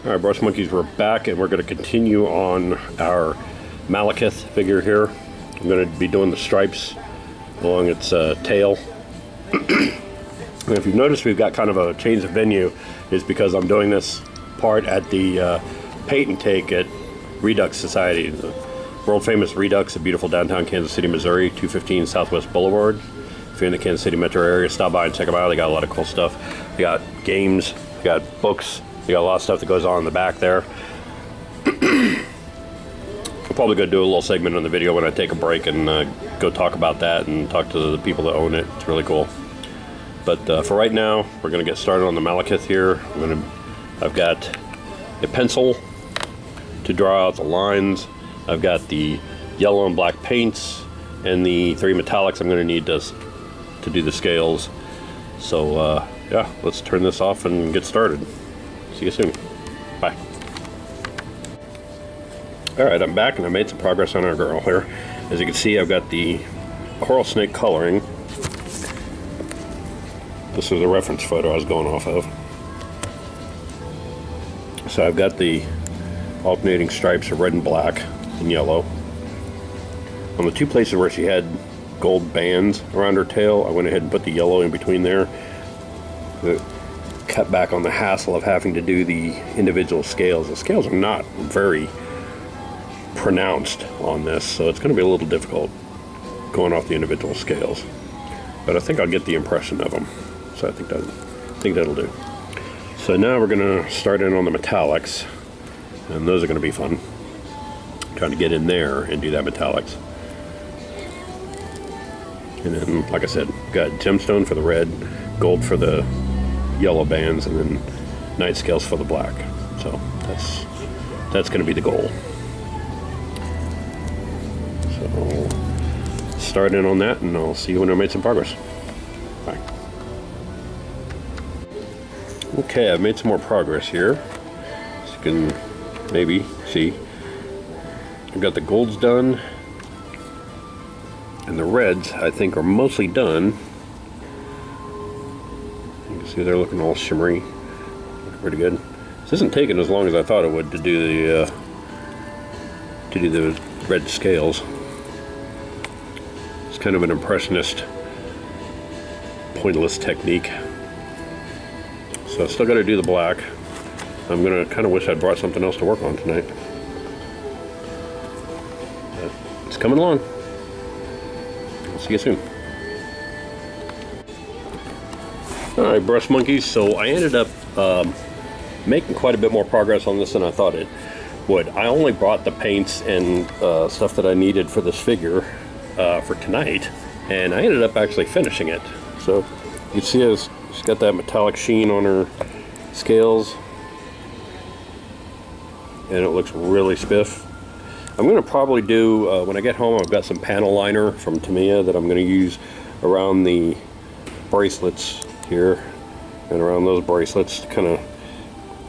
Alright, Brush Monkeys, we're back and we're going to continue on our Malekith figure here. I'm going to be doing the stripes along its tail. And if you've noticed, we've got kind of a change of venue, is because I'm doing this part at the paint and take at Redux Society, the world famous Redux, a beautiful downtown Kansas City, Missouri, 215 Southwest Boulevard. If you're in the Kansas City metro area, stop by and check them out. They got a lot of cool stuff. They got games, they got books, they got a lot of stuff that goes on in the back there. I'm probably going to do a little segment on the video when I take a break and go talk about that and talk to the people that own it. It's really cool. But for right now, we're going to get started on the Malekith here. I've got a pencil to draw out the lines. I've got the yellow and black paints and the 3 metallics I'm going to need to do the scales. So yeah, let's turn this off and get started. See you soon. Bye. Alright, I'm back and I made some progress on our girl here. As you can see, I've got the coral snake coloring. This is a reference photo I was going off of. So I've got the alternating stripes of red and black and yellow. On the 2 places where she had gold bands around her tail, I went ahead and put the yellow in between there. Cut back on the hassle of having to do the individual scales. The scales are not very pronounced on this, so it's going to be a little difficult going off the individual scales. But I think I'll get the impression of them, so I think that'll do. So now we're going to start in on the metallics, and those are going to be fun. Trying to get in there and do that metallics. And then, like I said, got gemstone for the red, gold for the yellow bands, and then night scales for the black. So that's going to be the goal. So start in on that, and I'll see you when I made some progress. Bye. Okay, I've made some more progress here. As you can maybe see, I've got the golds done, and the reds I think are mostly done. You can see they're looking all shimmery, looking pretty good. This isn't taking as long as I thought it would to do the red scales. It's kind of an impressionist, pointless technique. So I still got to do the black. I'm gonna kind of wish I'd brought something else to work on tonight. But it's coming along. I'll see you soon. Alright, Brush Monkeys, so I ended up making quite a bit more progress on this than I thought it would. I only brought the paints and stuff that I needed for this figure for tonight, and I ended up actually finishing it. So you can see she's got that metallic sheen on her scales, and it looks really spiff. I'm going to probably do, when I get home, I've got some panel liner from Tamiya that I'm going to use around the bracelets here and around those bracelets to kind of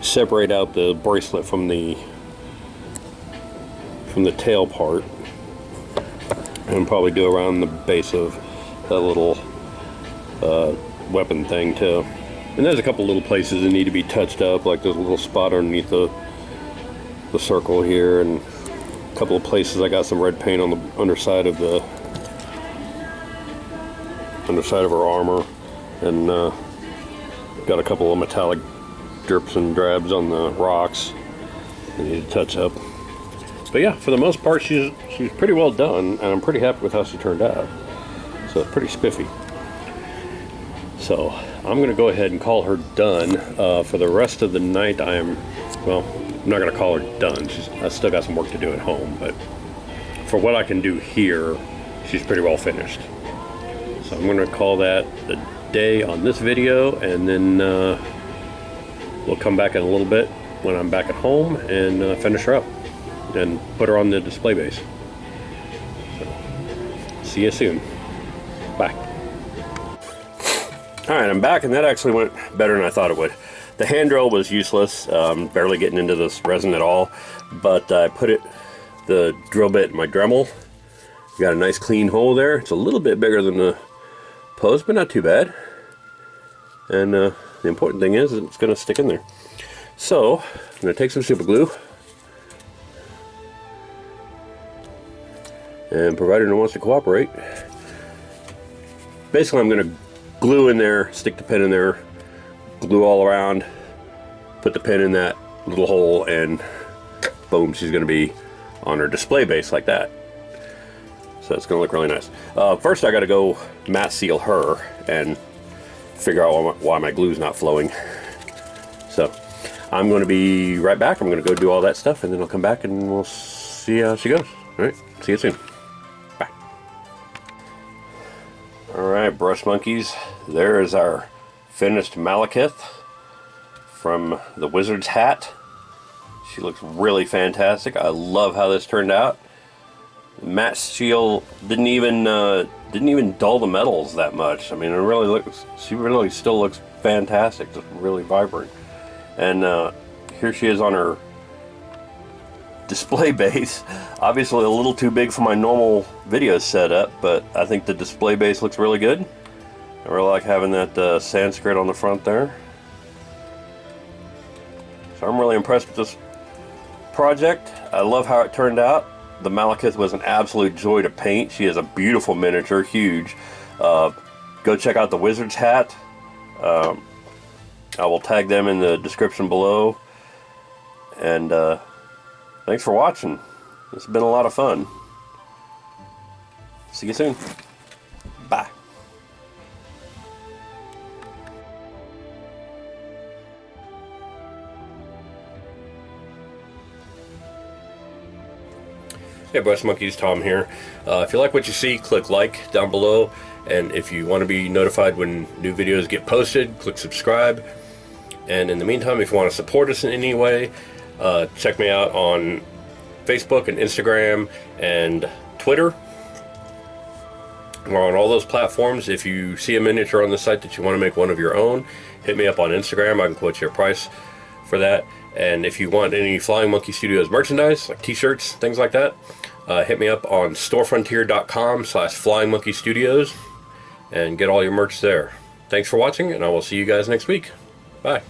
separate out the bracelet from the tail part, and probably do around the base of that little weapon thing too. And there's a couple little places that need to be touched up, like there's a little spot underneath the circle here, and a couple of places I got some red paint on the underside of her armor, and got a couple of metallic drips and drabs on the rocks I need to touch up. But yeah, for the most part, she's pretty well done, and I'm pretty happy with how she turned out. So it's pretty spiffy. So I'm going to go ahead and call her done. For the rest of the night, I'm not going to call her done. I still got some work to do at home, but for what I can do here, she's pretty well finished. So I'm going to call that a day on this video, and then we'll come back in a little bit when I'm back at home and finish her up and put her on the display base. So, see you soon. Bye. Alright, I'm back, and that actually went better than I thought it would. The hand drill was useless, barely getting into this resin at all, but I put the drill bit in my Dremel. Got a nice clean hole there. It's a little bit bigger than the post, but not too bad. And the important thing is it's going to stick in there. So I'm going to take some super glue, and provided it wants to cooperate, basically I'm going to glue in there, stick the pin in there, glue all around, put the pin in that little hole, and boom, she's going to be on her display base like that. So it's going to look really nice. First I got to go matte seal her and figure out why my glue's not flowing. So I'm going to be right back. I'm going to go do all that stuff, and then I'll come back and we'll see how she goes. All right, see you soon. Bye. All right, brush monkeys, there is our finished Malekith from the Wizard's Hat. She looks really fantastic. I love how this turned out. Matte seal didn't even dull the metals that much. I mean, it really looks. She really still looks fantastic. Just really vibrant. And here she is on her display base. Obviously, a little too big for my normal video setup, but I think the display base looks really good. I really like having that Sanskrit on the front there. So I'm really impressed with this project. I love how it turned out. The Malekith was an absolute joy to paint. She is a beautiful miniature, huge. Go check out the Wizard's Hat. I will tag them in the description below. And thanks for watching. It's been a lot of fun. See you soon. Bye. Hey Brush Monkeys, Tom here. If you like what you see, click like down below, and if you want to be notified when new videos get posted, click subscribe. And in the meantime, if you want to support us in any way, check me out on Facebook and Instagram and Twitter. We're on all those platforms. If you see a miniature on the site that you want to make one of your own, hit me up on Instagram. I can quote you a price for that. And if you want any Flying Monkey Studios merchandise, like t-shirts, things like that, hit me up on storefrontier.com/flyingmonkeystudios and get all your merch there. Thanks for watching, and I will see you guys next week. Bye.